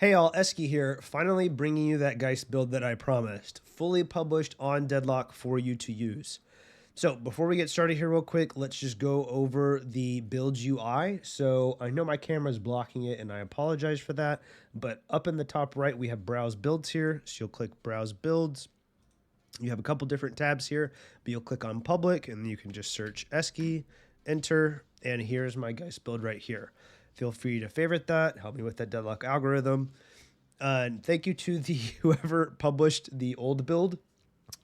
Hey all, Eskie here, finally bringing you that Geist build that I promised, fully published on Deadlock for you to use. So before we get started here real quick, let's just go over the build UI. So I know my camera is blocking it and I apologize for that, but up in the top right, we have browse builds here. So you'll click browse builds. You have a couple different tabs here, but you'll click on public and you can just search Eskie, enter, and here's my Geist build right here. Feel free to favorite that, help me with that Deadlock algorithm. And thank you to the whoever published the old build.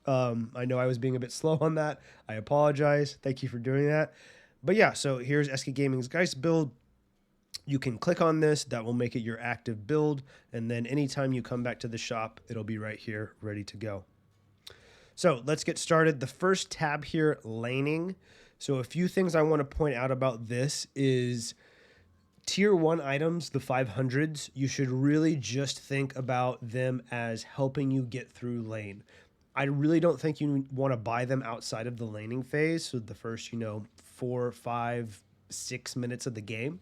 I know I was being a bit slow on that. I apologize. Thank you for doing that. But yeah, so here's Eskie Gaming's Geist build. You can click on this. That will make it your active build. And then anytime you come back to the shop, it'll be right here ready to go. So let's get started. The first tab here, laning. So a few things I want to point out about this is Tier 1 items, the 500s, you should really just think about them as helping you get through lane. I really don't think you want to buy them outside of the laning phase, so the first, 4, 5, 6 minutes of the game.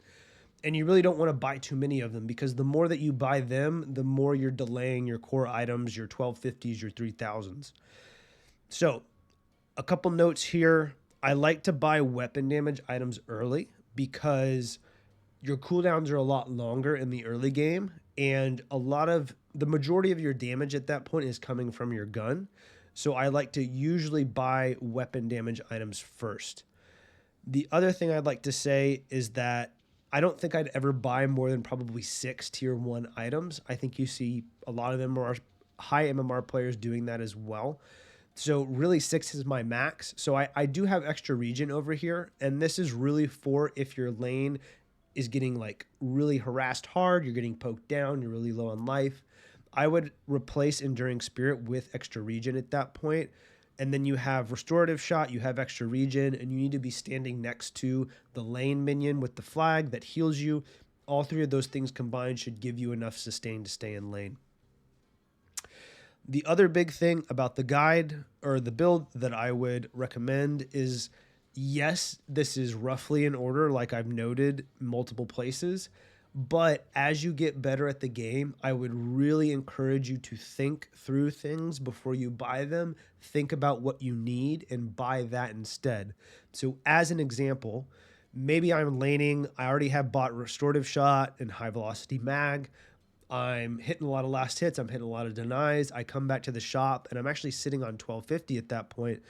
And you really don't want to buy too many of them because the more that you buy them, the more you're delaying your core items, your 1250s, your 3000s. So a couple notes here. I like to buy weapon damage items early because your cooldowns are a lot longer in the early game, and the majority of your damage at that point is coming from your gun. So I like to usually buy weapon damage items first. The other thing I'd like to say is that I don't think I'd ever buy more than probably 6 tier 1 items. I think you see a lot of them are high MMR players doing that as well. So really 6 is my max. So I do have extra regen over here, and this is really for if your lane is getting like really harassed hard, you're getting poked down, you're really low on life. I would replace Enduring Spirit with extra regen at that point. And then you have Restorative Shot, you have extra regen, and you need to be standing next to the lane minion with the flag that heals you. All three of those things combined should give you enough sustain to stay in lane. The other big thing about the guide or the build that I would recommend is, yes, this is roughly in order, like I've noted multiple places, but as you get better at the game, I would really encourage you to think through things before you buy them. Think about what you need and buy that instead. So as an example, maybe I'm laning, I already have bought Restorative Shot and High Velocity Mag. I'm hitting a lot of last hits, I'm hitting a lot of denies. I come back to the shop and I'm actually sitting on 1250 at that point.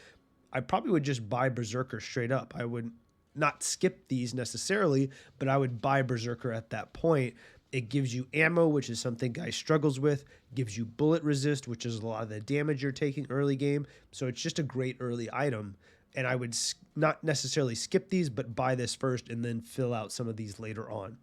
I probably would just buy Berserker straight up. I would not skip these necessarily, but I would buy Berserker at that point. It gives you ammo, which is something Geist struggles with, gives you bullet resist, which is a lot of the damage you're taking early game. So it's just a great early item. And I would not necessarily skip these, but buy this first and then fill out some of these later on.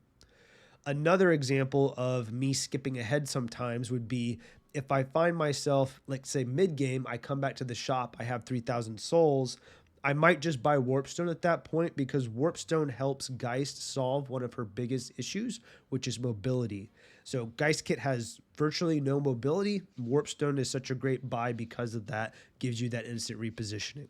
Another example of me skipping ahead sometimes would be if I find myself, like say mid-game, I come back to the shop, I have 3,000 souls, I might just buy Warpstone at that point because Warpstone helps Geist solve one of her biggest issues, which is mobility. So Geist Kit has virtually no mobility. Warpstone is such a great buy because of that, gives you that instant repositioning.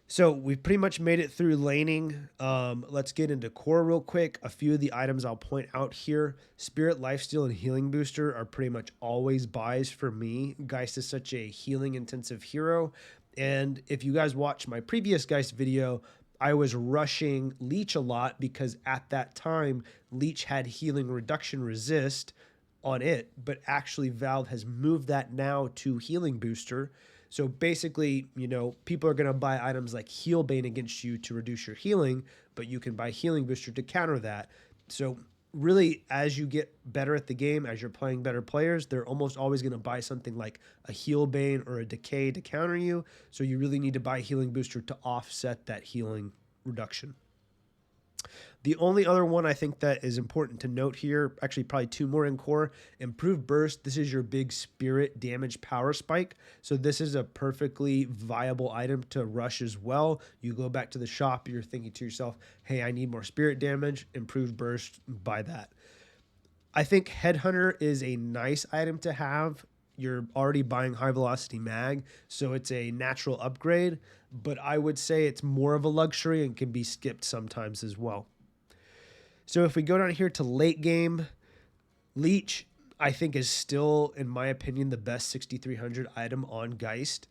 So we've pretty much made it through laning. Let's get into core real quick. A few of the items I'll point out here. Spirit, Lifesteal, and Healing Booster are pretty much always buys for me. Geist is such a healing intensive hero. And if you guys watch my previous Geist video, I was rushing Leech a lot because at that time, Leech had healing reduction resist on it, but actually Valve has moved that now to Healing Booster. So basically, people are going to buy items like Heal Bane against you to reduce your healing, but you can buy Healing Booster to counter that. So really, as you get better at the game, as you're playing better players, they're almost always going to buy something like a Heal Bane or a Decay to counter you. So you really need to buy Healing Booster to offset that healing reduction. The only other one I think that is important to note here, actually probably 2 more in core, Improved Burst. This is your big spirit damage power spike. So this is a perfectly viable item to rush as well. You go back to the shop, you're thinking to yourself, hey, I need more spirit damage, Improved Burst, buy that. I think Headhunter is a nice item to have. You're already buying High Velocity Mag, so it's a natural upgrade, but I would say it's more of a luxury and can be skipped sometimes as well. So if we go down here to late game, Leech, I think, is still, in my opinion, the best 6,300 item on Geist.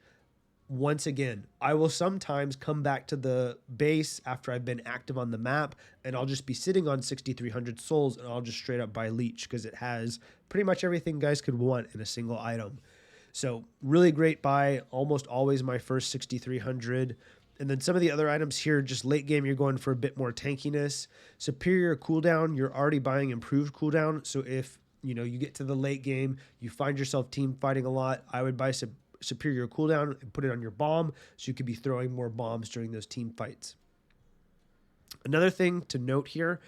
Once again, I will sometimes come back to the base after I've been active on the map, and I'll just be sitting on 6,300 souls, and I'll just straight up buy Leech because it has pretty much everything guys could want in a single item. So really great buy, almost always my first 6,300. And then some of the other items here, just late game, you're going for a bit more tankiness. Superior cooldown, you're already buying improved cooldown. So if you get to the late game, you find yourself team fighting a lot, I would buy superior cooldown and put it on your bomb so you could be throwing more bombs during those team fights. Another thing to note here,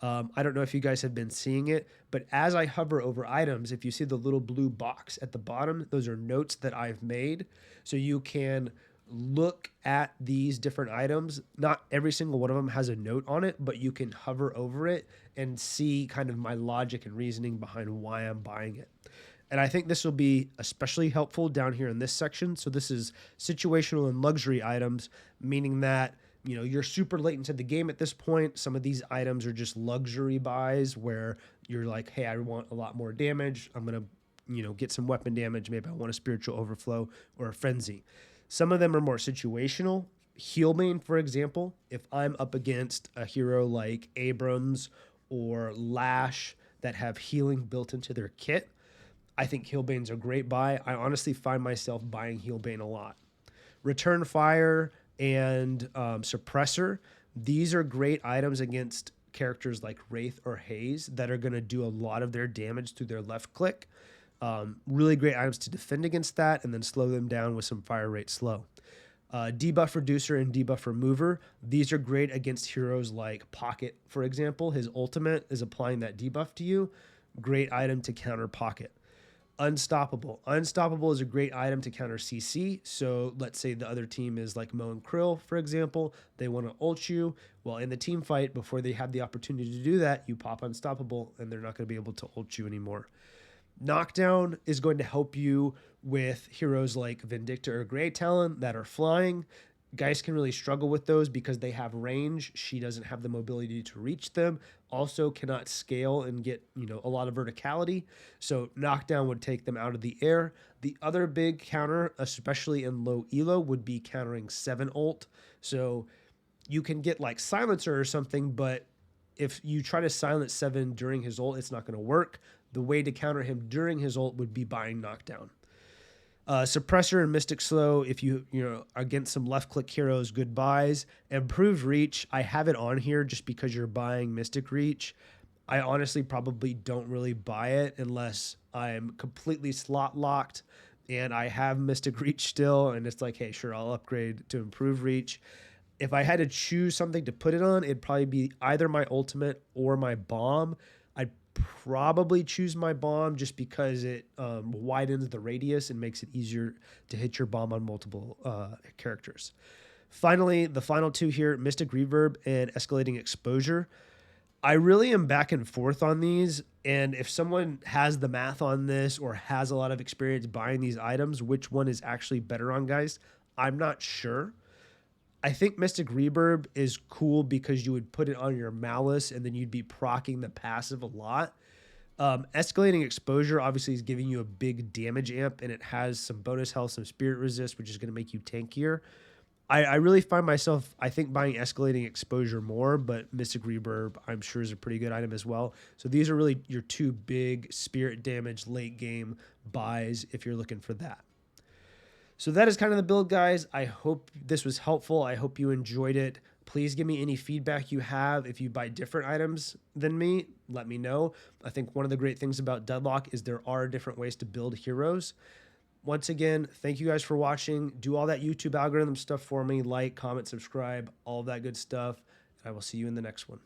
I don't know if you guys have been seeing it, but as I hover over items, if you see the little blue box at the bottom, those are notes that I've made. So you can look at these different items. Not every single one of them has a note on it, but you can hover over it and see kind of my logic and reasoning behind why I'm buying it. And I think this will be especially helpful down here in this section. So this is situational and luxury items, meaning that you're super late into the game at this point. Some of these items are just luxury buys where you're like, hey, I want a lot more damage. I'm going to get some weapon damage. Maybe I want a spiritual overflow or a frenzy. Some of them are more situational. Healbane, for example, if I'm up against a hero like Abrams or Lash that have healing built into their kit, I think Healbane's a great buy. I honestly find myself buying Healbane a lot. Return Fire and Suppressor, these are great items against characters like Wraith or Haze that are going to do a lot of their damage through their left click. Really great items to defend against that and then slow them down with some fire rate slow. Debuff Reducer and Debuff Remover, these are great against heroes like Pocket, for example. His ultimate is applying that debuff to you. Great item to counter Pocket. Unstoppable. Unstoppable is a great item to counter CC. So let's say the other team is like Mo and Krill, for example. They want to ult you. Well, in the team fight, before they have the opportunity to do that, you pop Unstoppable and they're not going to be able to ult you anymore. Knockdown is going to help you with heroes like Vindicta or Grey Talon that are flying. Geist can really struggle with those because they have range. She doesn't have the mobility to reach them. Also cannot scale and get, a lot of verticality. So knockdown would take them out of the air. The other big counter, especially in low elo, would be countering 7 ult. So you can get like Silencer or something, but if you try to silence 7 during his ult, it's not going to work. The way to counter him during his ult would be buying knockdown. Suppressor and Mystic Slow, if you against some left click heroes, good buys. Improved Reach, I have it on here just because you're buying Mystic Reach. I honestly probably don't really buy it unless I'm completely slot locked and I have Mystic Reach still and it's like, hey, sure, I'll upgrade to Improved Reach. If I had to choose something to put it on, it'd probably be either my ultimate or my bomb. I'd probably choose my bomb just because it widens the radius and makes it easier to hit your bomb on multiple characters. Finally, the final two here, Mystic Reverb and Escalating Exposure. I really am back and forth on these, and if someone has the math on this or has a lot of experience buying these items, which one is actually better on, guys? I'm not sure. I think Mystic Reverb is cool because you would put it on your Malice and then you'd be proccing the passive a lot. Escalating Exposure obviously is giving you a big damage amp and it has some bonus health, some spirit resist, which is going to make you tankier. I really find myself, I think, buying Escalating Exposure more, but Mystic Reverb I'm sure is a pretty good item as well. So these are really your two big spirit damage late game buys if you're looking for that. So that is kind of the build, guys. I hope this was helpful. I hope you enjoyed it. Please give me any feedback you have. If you buy different items than me, let me know. I think one of the great things about Deadlock is there are different ways to build heroes. Once again, thank you guys for watching. Do all that YouTube algorithm stuff for me. Like, comment, subscribe, all of that good stuff. And I will see you in the next one.